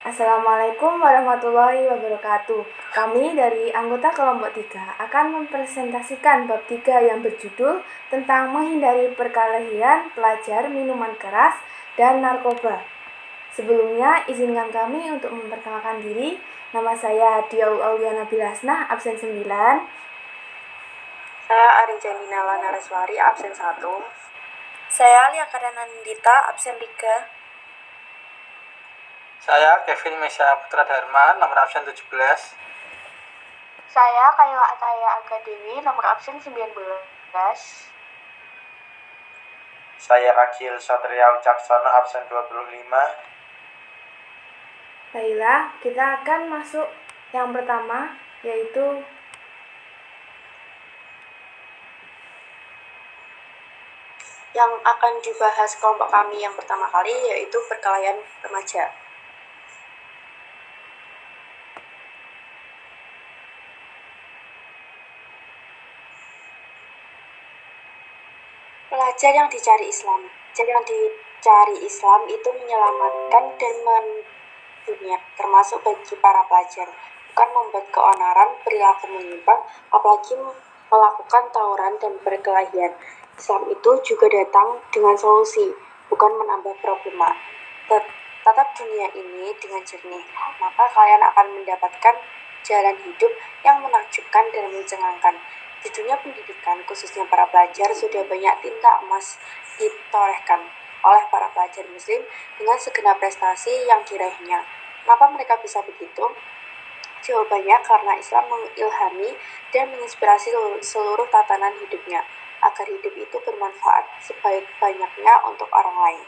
Assalamualaikum warahmatullahi wabarakatuh. Kami dari anggota kelompok 3 akan mempresentasikan bab 3 yang berjudul tentang menghindari perkelahian pelajar minuman keras dan narkoba. Sebelumnya, izinkan kami untuk memperkenalkan diri. Nama saya Diaul Auliana Bilasnah, absen 9. Saya Arinjani Nareswari, absen 1. Saya Alia Kadana Nindita, absen 3. Saya Kevin Mesya Putra Dharma, nomor absen 17. Saya Kayla Ataya Agadewi, nomor absen 19. Saya Ragil Satria Wicaksono, absen 25. Baiklah, kita akan masuk yang pertama, yaitu Yang akan dibahas kelompok kami yang pertama kali yaitu perkelahian remaja. Pelajar yang dicari Islam. Pelajar yang dicari Islam itu menyelamatkan dan dunia, termasuk bagi para pelajar, bukan membuat keonaran, perilaku menyimpang, apalagi melakukan tawuran dan perkelahian. Islam itu juga datang dengan solusi, bukan menambah problema. Tatap dunia ini dengan jernih, maka kalian akan mendapatkan jalan hidup yang menakjubkan dan mencengangkan. Di dunia pendidikan, khususnya para pelajar, sudah banyak tinta emas ditorehkan oleh para pelajar muslim dengan segenap prestasi yang diraihnya. Kenapa mereka bisa begitu? Jawabannya karena Islam mengilhami dan menginspirasi seluruh tatanan hidupnya, agar hidup itu bermanfaat sebaik-banyaknya untuk orang lain.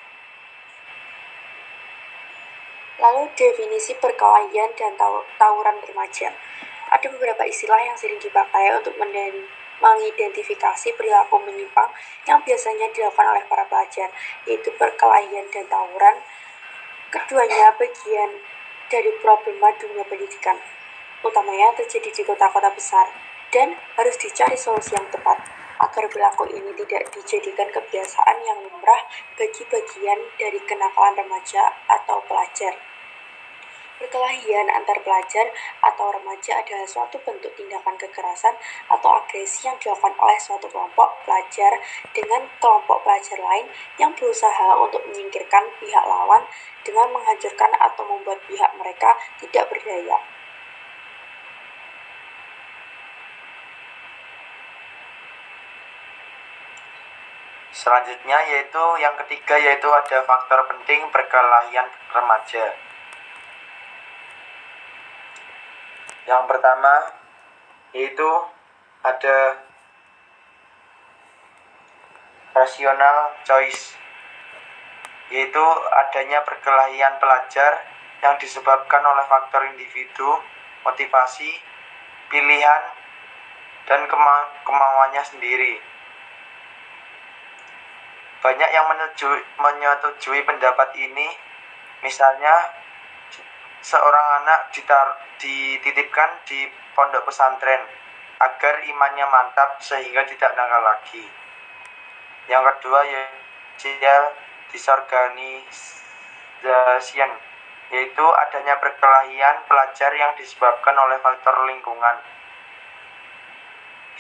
Lalu definisi perkelahian dan tawuran remaja. Ada beberapa istilah yang sering dipakai untuk mengidentifikasi perilaku menyimpang yang biasanya dilakukan oleh para pelajar, yaitu perkelahian dan tawuran. Keduanya bagian dari problema dunia pendidikan, utamanya terjadi di kota-kota besar, dan harus dicari solusi yang tepat agar perilaku ini tidak dijadikan kebiasaan yang lumrah bagi bagian dari kenakalan remaja atau pelajar. Perkelahian antar pelajar atau remaja adalah suatu bentuk tindakan kekerasan atau agresi yang dilakukan oleh suatu kelompok pelajar dengan kelompok pelajar lain yang berusaha untuk menyingkirkan pihak lawan dengan menghancurkan atau membuat pihak mereka tidak berdaya. Selanjutnya yaitu yang ketiga, yaitu ada faktor penting perkelahian remaja. Yang pertama yaitu ada rational choice, yaitu adanya perkelahian pelajar yang disebabkan oleh faktor individu, motivasi, pilihan, dan kemauannya sendiri. Banyak yang menyetujui pendapat ini. Misalnya, seorang anak dititipkan di pondok pesantren agar imannya mantap sehingga tidak nakal lagi. Yang kedua yaitu disorganization, yaitu adanya perkelahian pelajar yang disebabkan oleh faktor lingkungan.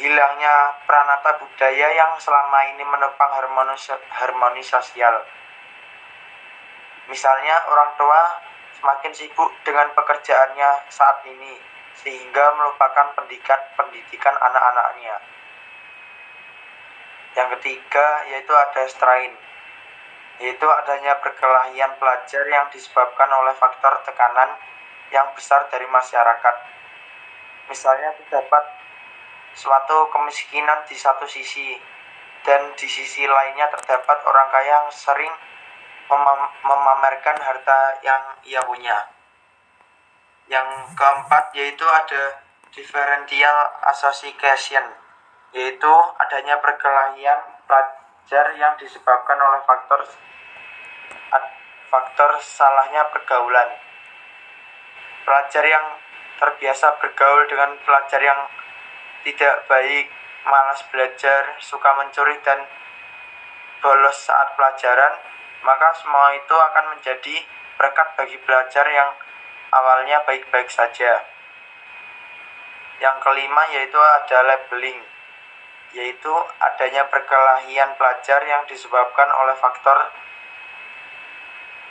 Hilangnya pranata budaya yang selama ini menopang harmoni sosial. Misalnya, orang tua semakin sibuk dengan pekerjaannya saat ini, sehingga melupakan pendidikan anak-anaknya. Yang ketiga yaitu ada strain, yaitu adanya perkelahian pelajar yang disebabkan oleh faktor tekanan yang besar dari masyarakat. Misalnya, terdapat suatu kemiskinan di satu sisi, dan di sisi lainnya terdapat orang kaya yang sering memamerkan harta yang ia punya. Yang keempat yaitu ada differential association, yaitu adanya perkelahian pelajar yang disebabkan oleh faktor salahnya pergaulan. Pelajar yang terbiasa bergaul dengan pelajar yang tidak baik, malas belajar, suka mencuri, dan bolos saat pelajaran, maka semua itu akan menjadi berkat bagi pelajar yang awalnya baik-baik saja. Yang kelima yaitu ada labeling, yaitu adanya perkelahian pelajar yang disebabkan oleh faktor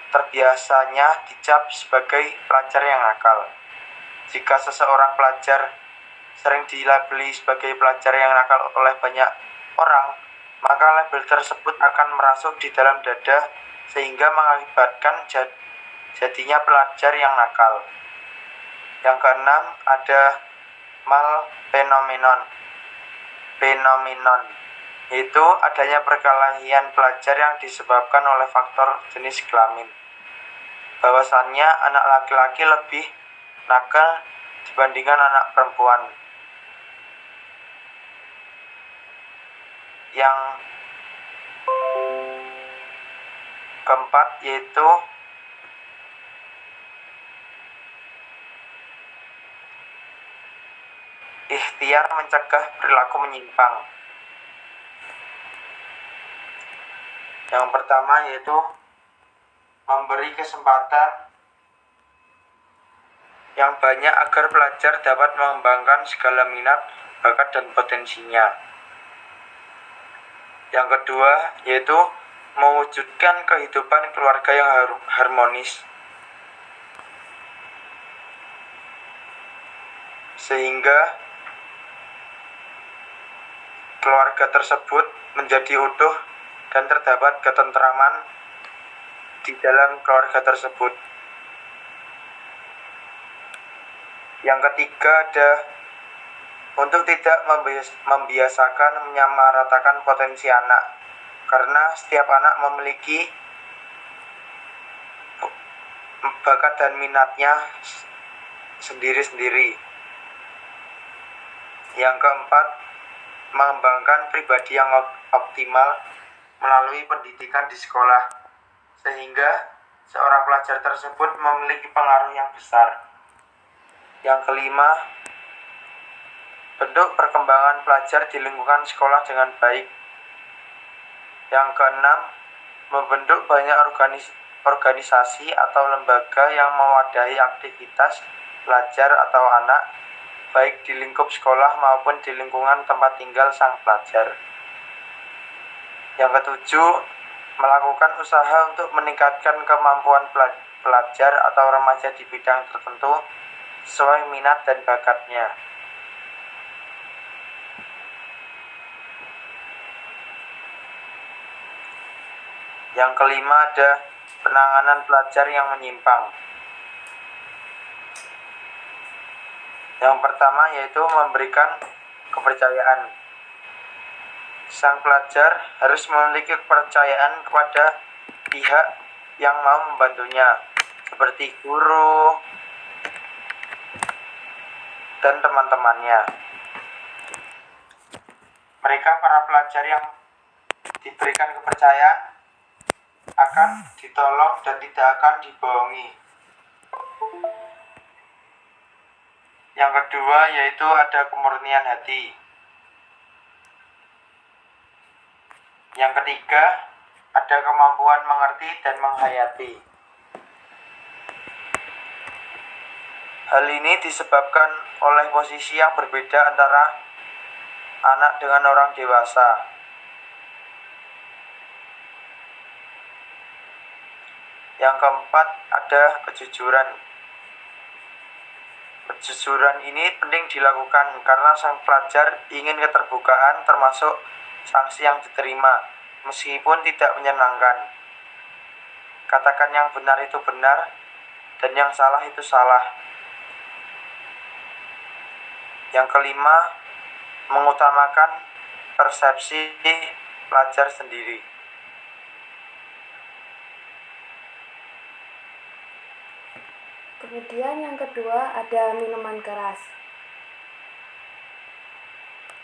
terbiasanya dicap sebagai pelajar yang nakal. Jika seseorang pelajar sering dilabeli sebagai pelajar yang nakal oleh banyak orang, maka label tersebut akan merasuk di dalam dada sehingga mengakibatkan jadinya pelajar yang nakal. Yang keenam ada malfenomenon, yaitu adanya perkelahian pelajar yang disebabkan oleh faktor jenis kelamin. Bahwasannya anak laki-laki lebih nakal dibandingkan anak perempuan. Yang keempat yaitu ikhtiar mencegah perilaku menyimpang. Yang pertama yaitu memberi kesempatan yang banyak agar pelajar dapat mengembangkan segala minat, bakat, dan potensinya. Yang kedua yaitu mewujudkan kehidupan keluarga yang harmonis, sehingga keluarga tersebut menjadi utuh dan terdapat ketentraman di dalam keluarga tersebut. Yang ketiga ada untuk tidak membiasakan menyamaratakan potensi anak, karena setiap anak memiliki bakat dan minatnya sendiri-sendiri. Yang keempat, mengembangkan pribadi yang optimal melalui pendidikan di sekolah, sehingga seorang pelajar tersebut memiliki pengaruh yang besar. Yang kelima, bentuk perkembangan pelajar di lingkungan sekolah dengan baik. Yang keenam, membentuk banyak organisasi atau lembaga yang mewadahi aktivitas pelajar atau anak, baik di lingkup sekolah maupun di lingkungan tempat tinggal sang pelajar. Yang ketujuh, melakukan usaha untuk meningkatkan kemampuan pelajar atau remaja di bidang tertentu sesuai minat dan bakatnya. Yang kelima ada penanganan pelajar yang menyimpang. Yang pertama yaitu memberikan kepercayaan. Sang pelajar harus memiliki kepercayaan kepada pihak yang mau membantunya, seperti guru dan teman-temannya. Mereka para pelajar yang diberikan kepercayaan akan ditolong dan tidak akan dibohongi. Yang kedua yaitu ada kemurnian hati. Yang ketiga ada kemampuan mengerti dan menghayati. Hal ini disebabkan oleh posisi yang berbeda antara anak dengan orang dewasa. Yang keempat ada kejujuran. Kejujuran ini penting dilakukan karena sang pelajar ingin keterbukaan termasuk sanksi yang diterima, meskipun tidak menyenangkan. Katakan yang benar itu benar dan yang salah itu salah. Yang kelima, mengutamakan persepsi pelajar sendiri. Kemudian yang kedua ada minuman keras.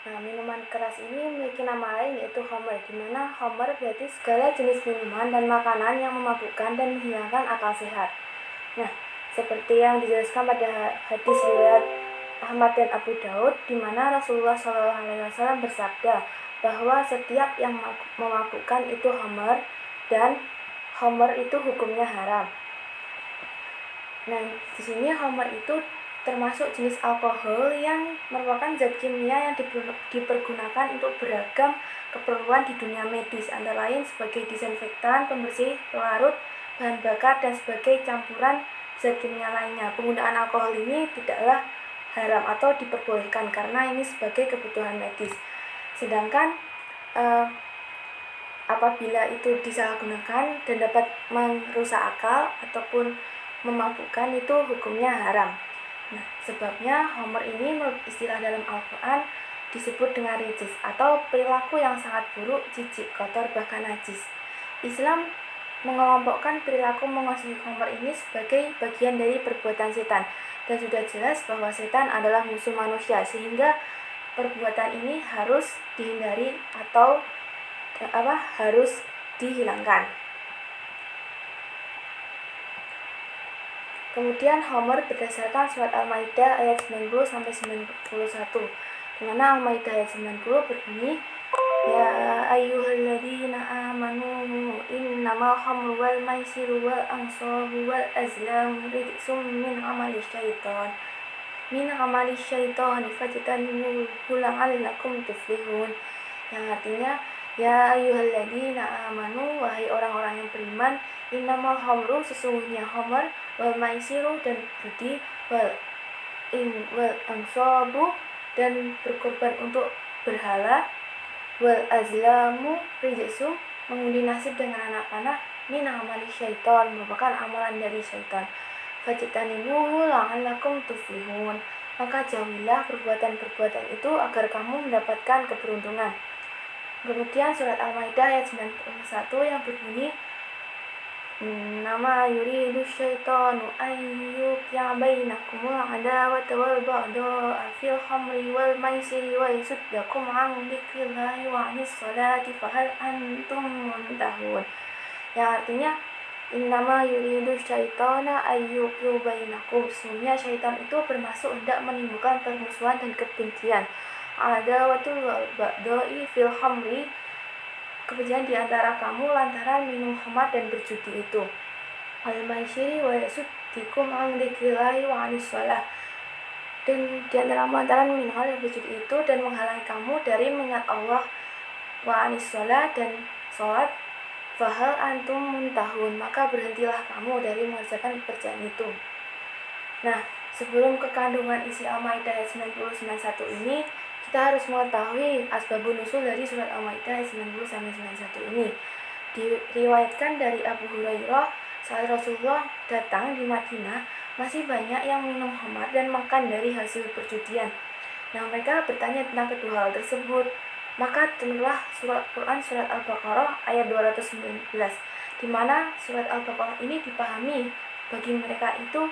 Nah, minuman keras ini memiliki nama lain yaitu khamr, di mana khamr berarti segala jenis minuman dan makanan yang memabukkan dan menghilangkan akal sehat. Nah, seperti yang dijelaskan pada hadis riwayat Ahmad dan Abu Daud, di mana Rasulullah SAW bersabda bahwa setiap yang memabukkan itu khamr dan khamr itu hukumnya haram. Nah, di sini homer itu termasuk jenis alkohol yang merupakan zat kimia yang dipergunakan untuk beragam keperluan di dunia medis, antara lain sebagai disinfektan, pembersih, pelarut, bahan bakar, dan sebagai campuran zat kimia lainnya. Penggunaan alkohol ini tidaklah haram atau diperbolehkan karena ini sebagai kebutuhan medis. Sedangkan apabila itu disalahgunakan dan dapat merusak akal ataupun memabukkan, itu hukumnya haram. Nah, sebabnya homer ini menurut istilah dalam Al-Quran disebut dengan rijis atau perilaku yang sangat buruk, jijik, kotor, bahkan najis. Islam mengelompokkan perilaku mengasihi homer ini sebagai bagian dari perbuatan setan, dan sudah jelas bahwa setan adalah musuh manusia, sehingga perbuatan ini harus dihindari atau harus dihilangkan. Kemudian homer berdasarkan surat Al-Maidah ayat 90-91, di mana Al-Maidah ayat 90 berbunyi, Ya ayyuhalladzina amanu innamal khamru wal maisiru wal ansabu wal azlamu rijsum min amali syaitan fajtanibuhu la'allakum tuflihun. Yang artinya, ya ayyuhalladzina amanu, wahai orang-orang yang beriman, innamal khamru, sesungguhnya homer, wal maisiru, dan judi, wal ansabu, dan berkorban untuk berhala, wal azlamu rijsum, mengundi nasib dengan anak panah, min amali syaitan, merupakan amalan dari syaitan. Fajtanibuhu la'allakum tuflihun, maka jauhilah perbuatan-perbuatan itu agar kamu mendapatkan keberuntungan. Kemudian surat Al-Maidah ayat 91 yang berbunyi, Innama yuridu syaitanu ayyuqi'a bainakumul adawata wal baghdha'a fil khamri wal maisiri wa yasuddakum 'an dzikrillahi wa 'anis sholati fahal antum muntahun. Yang artinya, innama yuridu syaitana ayyuqi'a bainakum, sesungguhnya syaitan itu bermaksud hendak menimbulkan permusuhan dan kebencian. Adawatul baghdha'i fil khamri, kebencian di antara kamu lantaran minum khamar dan berjudi itu. Al-maisiri wa yasuddikum 'an dzikrillahi wa 'anis shalah, dan di antara lantaran minum khamar dan berjudi itu dan menghalangi kamu dari mengingat Allah, wa 'anis shalah, dan salat, fahal antum muntahun, maka berhentilah kamu dari mengerjakan pekerjaan itu. Nah, sebelum ke kandungan isi Al-Maidah ayat 90-91 ini, kita harus mengetahui asbabun nusul dari surat Al-Maidah ayat 90-91 ini. Diriwayatkan dari Abu Hurairah, saat Rasulullah datang di Madinah, masih banyak yang minum khamar dan makan dari hasil perjudian. Nah, mereka bertanya tentang kedua hal tersebut. Maka turunlah surat Quran surat Al-Baqarah ayat 219, di mana surat Al-Baqarah ini dipahami bagi mereka itu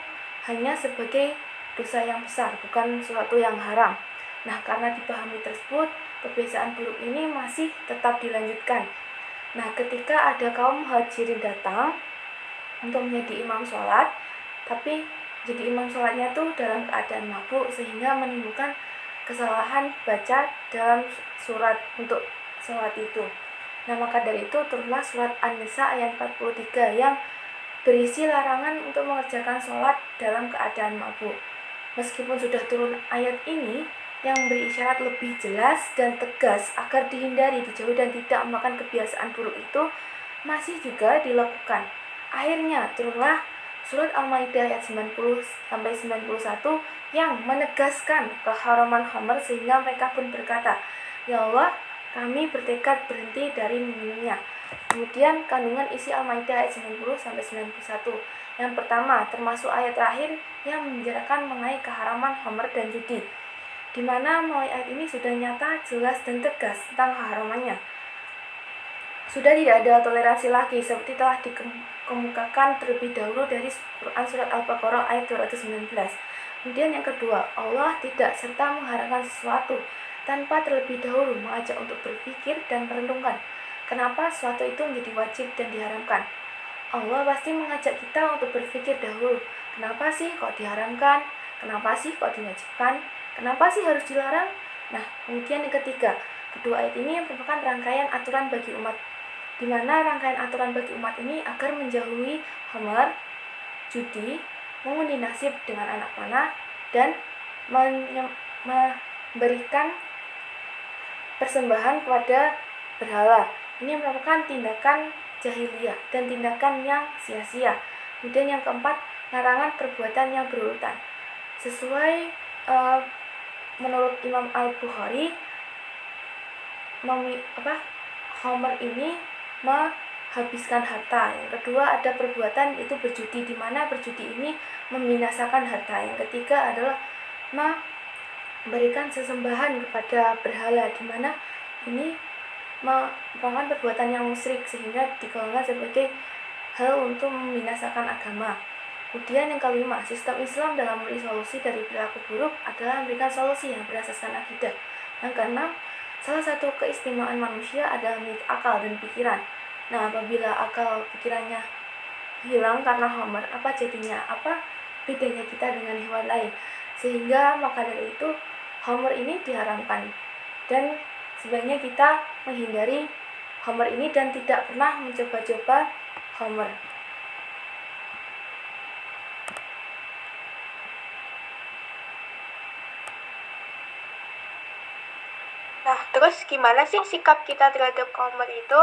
hanya sebagai dosa yang besar, bukan suatu yang haram. Nah, karena dipahami tersebut, kebiasaan buruk ini masih tetap dilanjutkan. Nah, ketika ada kaum muhajirin datang untuk menjadi imam sholat, tapi jadi imam sholatnya tuh dalam keadaan mabuk, sehingga menimbulkan kesalahan baca dalam surat untuk sholat itu. Nah, maka dari itu turunlah surat An-Nisa ayat 43 yang berisi larangan untuk mengerjakan sholat dalam keadaan mabuk. Meskipun sudah turun ayat ini yang beri isyarat lebih jelas dan tegas agar dihindari, dijauhi, dan tidak melakukan kebiasaan buruk itu, masih juga dilakukan. Akhirnya turunlah surat Al-Maidah ayat 90-91 yang menegaskan keharaman khamr, sehingga mereka pun berkata, Ya Allah, kami bertekad berhenti dari meminumnya. Kemudian kandungan isi Al-Maidah ayat 90-91. Yang pertama, termasuk ayat terakhir yang menjelaskan mengenai keharaman khamr dan judi, di mana melalui ayat ini sudah nyata, jelas, dan tegas tentang keharamannya. Sudah tidak ada toleransi lagi seperti telah dikemukakan terlebih dahulu dari Quran surat Al-Baqarah ayat 219. Kemudian yang kedua, Allah tidak serta mengharamkan sesuatu tanpa terlebih dahulu mengajak untuk berpikir dan merenungkan kenapa sesuatu itu menjadi wajib dan diharamkan. Allah pasti mengajak kita untuk berpikir dahulu, kenapa sih kok diharamkan, kenapa sih kok diwajibkan, kenapa sih harus dilarang. Nah, kemudian yang ketiga, kedua ayat ini merupakan rangkaian aturan bagi umat, di mana rangkaian aturan bagi umat ini agar menjauhi khamar, judi, mengundi nasib dengan anak panah, dan memberikan persembahan kepada berhala. Ini merupakan tindakan jahiliyah dan tindakan yang sia-sia. Kemudian yang keempat, larangan perbuatan yang berurutan. Sesuai menurut Imam Al-Bukhari, Homer ini menghabiskan harta. Yang kedua ada perbuatan itu berjudi, di mana berjudi ini membinasakan harta. Yang ketiga adalah memberikan sesembahan kepada berhala, di mana ini merupakan perbuatan yang musyrik sehingga digolongkan sebagai hal untuk membinasakan agama. Kemudian yang kelima, sistem Islam dalam memberi solusi dari perilaku buruk adalah memberikan solusi yang berasaskan akidah. Yang keenam, salah satu keistimewaan manusia adalah memiliki akal dan pikiran. Nah, apabila akal pikirannya hilang karena Homer, apa jadinya? Apa bedanya kita dengan hewan lain? Sehingga maka dari itu Homer ini diharamkan. Dan sebaiknya kita menghindari Homer ini dan tidak pernah mencoba-coba Homer. Nah, terus gimana sih sikap kita terhadap Homer itu?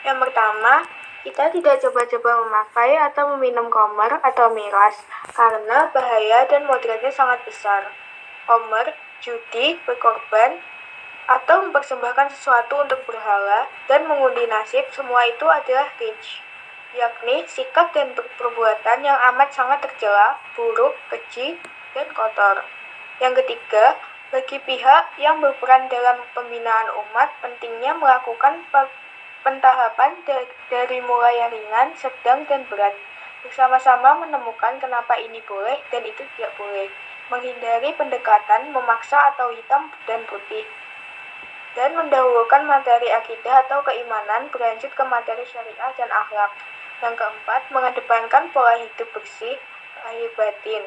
Yang pertama, kita tidak coba-coba memakai atau meminum Homer atau miras karena bahaya dan mudaratnya sangat besar. Homer, judi, berkorban, atau mempersembahkan sesuatu untuk berhala, dan mengundi nasib, semua itu adalah rich, yakni sikap dan perbuatan yang amat sangat tercela, buruk, keji, dan kotor. Yang ketiga, bagi pihak yang berperan dalam pembinaan umat, pentingnya melakukan pentahapan dari mulai yang ringan, sedang, dan berat. Bersama-sama menemukan kenapa ini boleh dan itu tidak boleh. Menghindari pendekatan memaksa atau hitam dan putih. Dan mendahulukan materi akidah atau keimanan berlanjut ke materi syariah dan akhlak. Yang keempat, mengedepankan pola hidup bersih, lahir batin.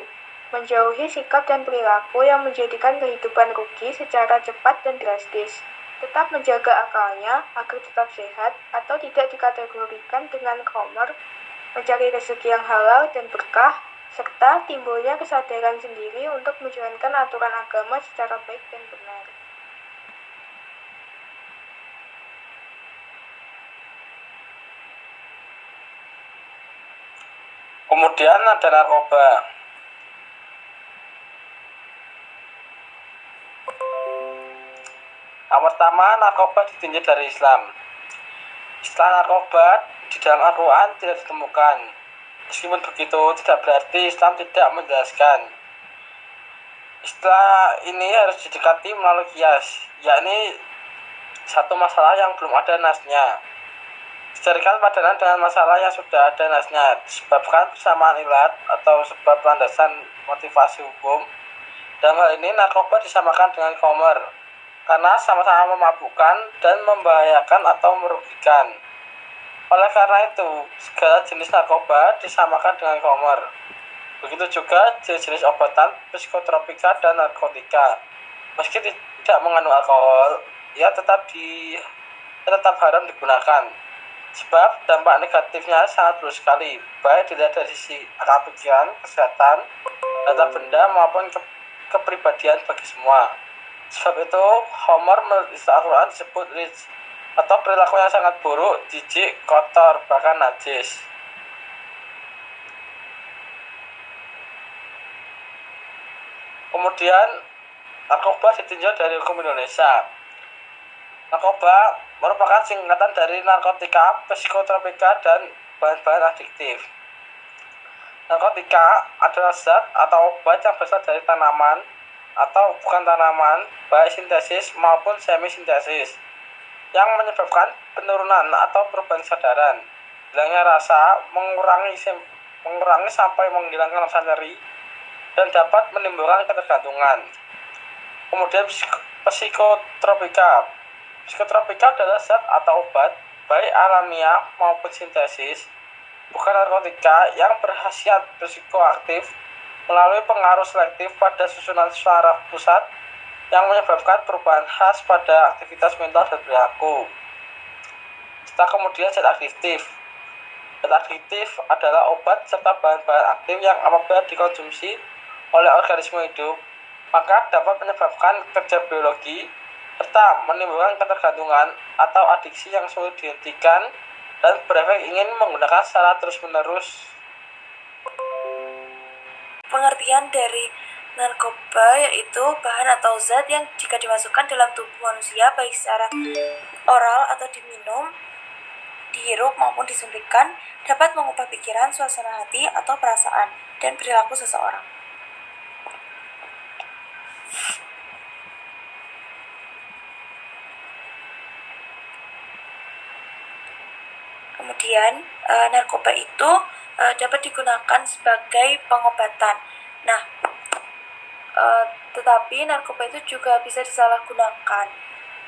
Menjauhi sikap dan perilaku yang menjadikan kehidupan rugi secara cepat dan drastis. Tetap menjaga akalnya agar tetap sehat atau tidak dikategorikan dengan Homer. Mencari rezeki yang halal dan berkah, serta timbulnya kesadaran sendiri untuk menjalankan aturan agama secara baik dan benar. Kemudian ada narkoba. Yang pertama, narkoba ditinjau dari Islam. Istilah narkoba di dalam Al-Quran tidak ditemukan. Meskipun begitu, tidak berarti Islam tidak menjelaskan. Istilah ini harus didekati melalui kias, yakni satu masalah yang belum ada nasnya. Dicarikan padanan dengan masalah yang sudah ada nasnya, disebabkan persamaan ilat atau sebab landasan motivasi hukum. Dalam hal ini, narkoba disamakan dengan Homer, karena sama-sama memabukkan dan membahayakan atau merugikan. Oleh karena itu, segala jenis narkoba disamakan dengan Homer. Begitu juga jenis-jenis obatan, psikotropika, dan narkotika. Meski tidak mengandung alkohol, ia tetap haram digunakan. Sebab dampak negatifnya sangat buruk sekali, baik dilihat dari sisi akal pikiran, kesehatan, data benda maupun kepribadian bagi semua. Sebab itu, Homer menurut istilah Al-Quran disebut rich, atau perilaku yang sangat buruk, jijik, kotor, bahkan najis. Kemudian, narkoba ditinjau dari hukum Indonesia. Narkoba merupakan singkatan dari narkotika, psikotropika, dan bahan-bahan adiktif. Narkotika adalah zat atau obat yang berasal dari tanaman atau bukan tanaman, baik sintesis maupun semi-sintesis, yang menyebabkan penurunan atau perubahan kesadaran, hilangnya rasa, mengurangi sampai menghilangkan rasa nyeri, dan dapat menimbulkan ketergantungan. Kemudian psikotropika. Psikotropika adalah zat atau obat, baik alamiah maupun sintesis, bukan narkotika, yang berkhasiat psikoaktif melalui pengaruh selektif pada susunan saraf pusat yang menyebabkan perubahan khas pada aktivitas mental dan perilaku. Setelah kemudian zat adiktif. Zat adiktif adalah obat serta bahan-bahan aktif yang apabila dikonsumsi oleh organisme hidup, maka dapat menyebabkan kerja biologi serta menimbulkan ketergantungan atau adiksi yang sulit dihentikan dan berefek ingin menggunakan secara terus-menerus. Pengertian dari narkoba yaitu bahan atau zat yang jika dimasukkan dalam tubuh manusia baik secara oral atau diminum, dihirup maupun disuntikkan dapat mengubah pikiran, suasana hati atau perasaan dan perilaku seseorang. Kemudian narkoba itu dapat digunakan sebagai pengobatan. Nah, tetapi narkoba itu juga bisa disalahgunakan.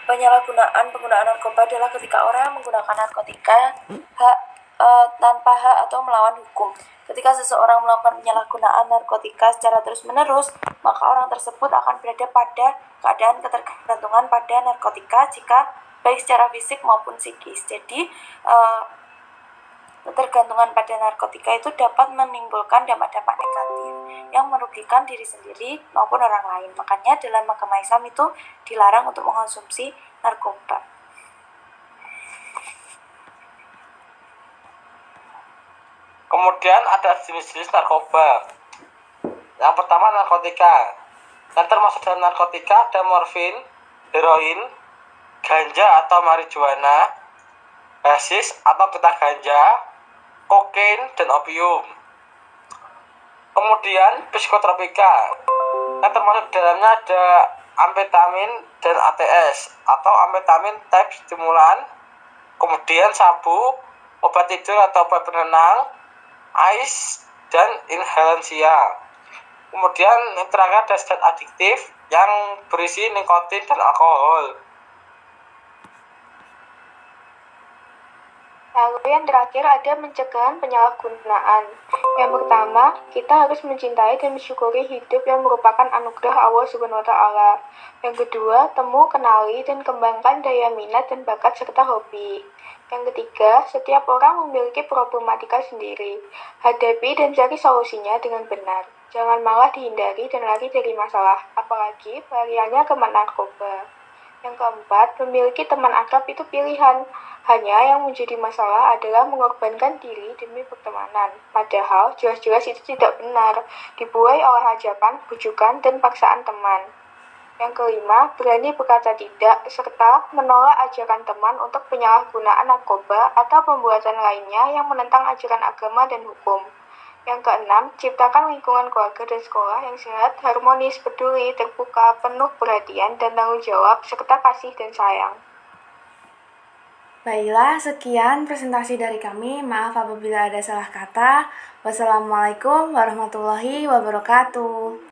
Penyalahgunaan penggunaan narkoba adalah ketika orang yang menggunakan narkotika tanpa hak atau melawan hukum. Ketika seseorang melakukan penyalahgunaan narkotika secara terus-menerus, maka orang tersebut akan berada pada keadaan ketergantungan pada narkotika jika baik secara fisik maupun psikis. Jadi, ketergantungan pada narkotika itu dapat menimbulkan dampak-dampak negatif yang merugikan diri sendiri maupun orang lain. Makanya dalam agama Islam itu dilarang untuk mengkonsumsi narkoba. Kemudian ada jenis-jenis narkoba. Yang pertama narkotika. Yang termasuk dalam narkotika ada morfin, heroin, ganja atau marijuana, hasis atau getah ganja, kokain, dan opium. Kemudian psikotropika. Yang termasuk dalamnya ada amfetamin dan ATS atau amfetamin type stimulan. Kemudian sabu, obat tidur atau obat penenang, ais, dan inhalansia. Kemudian yang terakhir ada zat adiktif yang berisi nikotin dan alkohol. Lalu yang terakhir ada pencegahan penyalahgunaan. Yang pertama, kita harus mencintai dan mensyukuri hidup yang merupakan anugerah Allah Subhanahu wa Ta'ala. Yang kedua, temu, kenali, dan kembangkan daya minat dan bakat serta hobi. Yang ketiga, setiap orang memiliki problematika sendiri. Hadapi dan cari solusinya dengan benar. Jangan malah dihindari dan lari dari masalah, apalagi pelariannya ke narkoba. Yang keempat, memiliki teman akrab itu pilihan. Hanya yang menjadi masalah adalah mengorbankan diri demi pertemanan. Padahal jelas-jelas itu tidak benar, dibuai oleh ajakan, bujukan, dan paksaan teman. Yang kelima, berani berkata tidak, serta menolak ajakan teman untuk penyalahgunaan narkoba atau pembuatan lainnya yang menentang ajaran agama dan hukum. Yang keenam, ciptakan lingkungan keluarga dan sekolah yang sehat, harmonis, peduli, terbuka, penuh perhatian dan tanggung jawab, serta kasih dan sayang. Baiklah, sekian presentasi dari kami. Maaf apabila ada salah kata. Wassalamualaikum warahmatullahi wabarakatuh.